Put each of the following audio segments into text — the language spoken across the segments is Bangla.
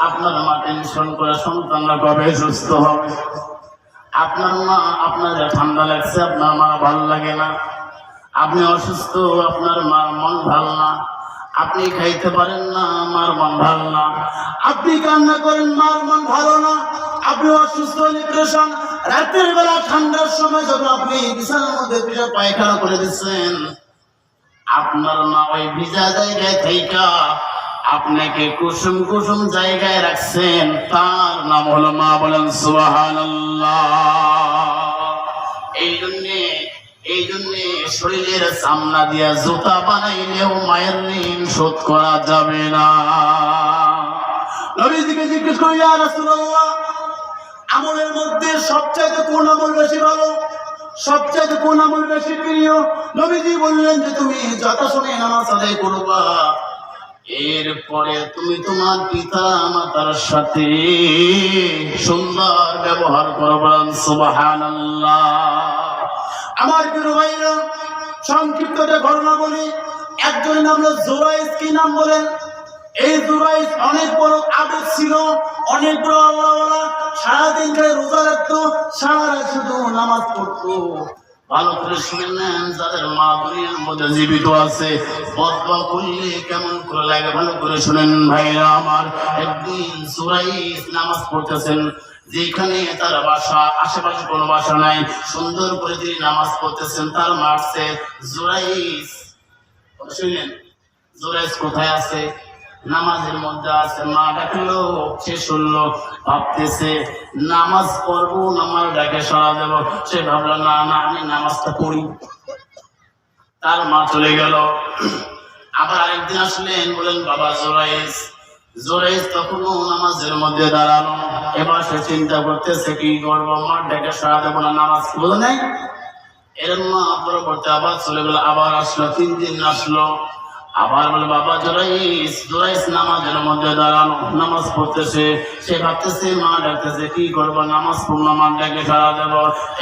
আপনার মা টেনশন করে সন্তানরা কবে সুস্থ হবে। আপনার মা, আপনার ঠান্ডা লাগছে, আপনার মা ভালো লাগে না। আপনি অসুস্থ, আপনার মার মন ভালো না। আপনি খাইতে পারেন না, মার মন ভালো না। আপনি কান্না করেন, মার মন ভালো না। আপনি অসুস্থ, ডিপ্রেশন, রাতের বেলা ঠান্ডার সময় যখন আপনি বিছানার মধ্যে পিছনে পায়খানা করে দিচ্ছেন, আপনার মা ওই ভিজা জায়গায় থাইকা আপনাকে কুসুম কুসুম জায়গায় রাখছেন, তার নাম হলো মা। বলেন সুবহানাল্লাহ। এই জন্যে শরীরের চামড়া দিয়া জুতা বানাইলেও মায়ের ঋণ শোধ করা যাবে না। নবীজিকে জিজ্ঞেস করি, ইয়া রাসূলুল্লাহ, আমলের মধ্যে সবচাইতে কোন আমল বেশি ভালো, সবচাইতে কোন আমল বেশি প্রিয়? নবীজি বললেন যে তুমি যথাসময়ে নামাজ আদায় করবা, এরপরে তুমি তোমার পিতা মাতার সাথে সুন্দর ব্যবহার করবেন। সুবহানাল্লাহ। আমার প্রিয় ভাইরা, সংক্ষিপ্ত একটা ঘটনা বলি। একজনের নাম হলো জুরাইজ। কি নাম বলেন? এই জুরাইজ অনেক বড় আবেদ ছিল, অনেক বড় আল্লাহওয়ালা। সারাদিন ধরে রোজা রাখতো, সারা রাত শুধু নামাজ পড়তো। ভালো করে শুনে নেন, যাদের মা দুনিয়ার মধ্যে জীবিত আছে, বদবা করলে কেমন করে লাগে ভালো করে শুনেন ভাইরা আমার। একদিন জুরাইজ নামাজ পড়তেছেন, যেখানে তার বাসা, আশেপাশে কোনো বাসা নাই, সুন্দর করে তিনি নামাজ পড়তেছেন। তার মারছে জুরাইজ। শুনেন, জুরাইজ কোথায় আছে? নামাজের মধ্যে আছে। মা ডাকলো, সে শুনলো, ভাবতেছে নামাজ পড়বো, নামাজ ডাকে সারা দেব। সে ভাবলো না না, আমি নামাজটা পড়ি। তার মা চলে গেল। আবার আরেকদিন আসলেন, বলেন বাবা জুরাইজ। জুরাইজ তখনও নামাজের মধ্যে দাঁড়ানো। এবার সে চিন্তা করতেছে কি করবো, মার ডাকে সারা দেবো না, নামাজ বলে নাই। এর মা পরবর্তী আবার চলে গেল। আবার আসলো, 3 দিন আসলো। আবার বলে বাবা জুরাইজ। জুরাইজ নামাজের মধ্যে দাঁড়ানো, নামাজ পড়তেছে। সে ভাবতেছে মা ডাকতেছে, কি করবো, নামাজ পড়লো, মার ডাকে সারা দেব।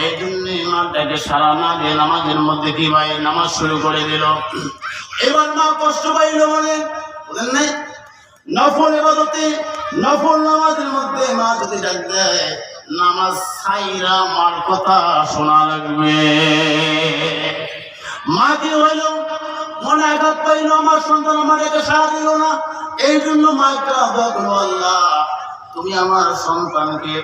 এই জন্য মার ডাকে সারা না দিয়ে নামাজের মধ্যে কি ভাই নামাজ শুরু করে দিল। এবার মা কষ্ট পাইল, বলেন নাই নফল ইবাদতে, নফল নামাজের মধ্যে মা যদি ডাক দেয়, নামাজ ছাইরা মার কথা শোনা লাগবে। মা কি হইল, মনে আঘাত পাইল, আমার সন্তান আমার একে সাড়া দিল না। এই জন্য মাকে আহ্বান করলো, আল্লাহ তুমি আমার সন্তানকে,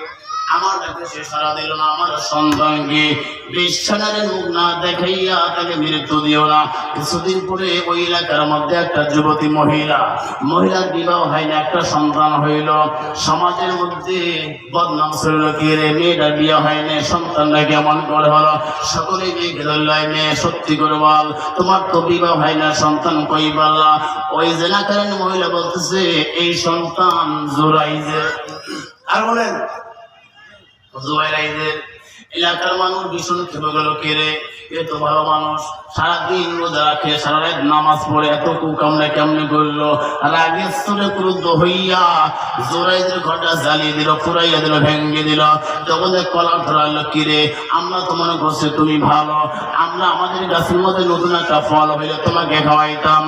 আমার ডাকে সে সাড়া দিল না, আমার সন্তানকে বিছানার মুখ না দেখাইয়া তাকে মৃত্যু দিও না। কিছুদিন পরে ওই এলাকার মধ্যে একটা যুবতী মহিলার বিবাহ হয় না, একটা সন্তান হইল। সমাজের মধ্যে বদনাম ছিল, কি রে মেয়েটার বিয়ে হয় না, সন্তানটা কেমন করে হলো? সকলেই মেয়েকে ধরলাই, মেয়ে সত্যি করে বল, তোমার তো বিবাহ হয় না, সন্তান কই পাল্লা? ওই জেনাকারী মহিলা বলতেছে, এই সন্তান জুরাইজের। আর বলেন জুরাইজের। এলাকার মানুষ ভীষণ খেপে গেল, কে রে, এ তো ভালো মানুষ, সারাদিন রোজা রাখে, সারা রাত নামাজ পড়ে, এত কুকামরা কেমনে করলো? রাগের স্তরে ক্রুদ্ধ হইয়া জুরাইজের ঘরটা জ্বালিয়ে দিল, পুরাইয়া দিল, ভেঙ্গে দিল। তখন কলার ধরালো, কি রে, আমরা তো মনে করছি তুমি ভালো, আমরা আমাদের গাছের মধ্যে নতুন একটা ফল হইলে তোমাকে খাওয়াইতাম।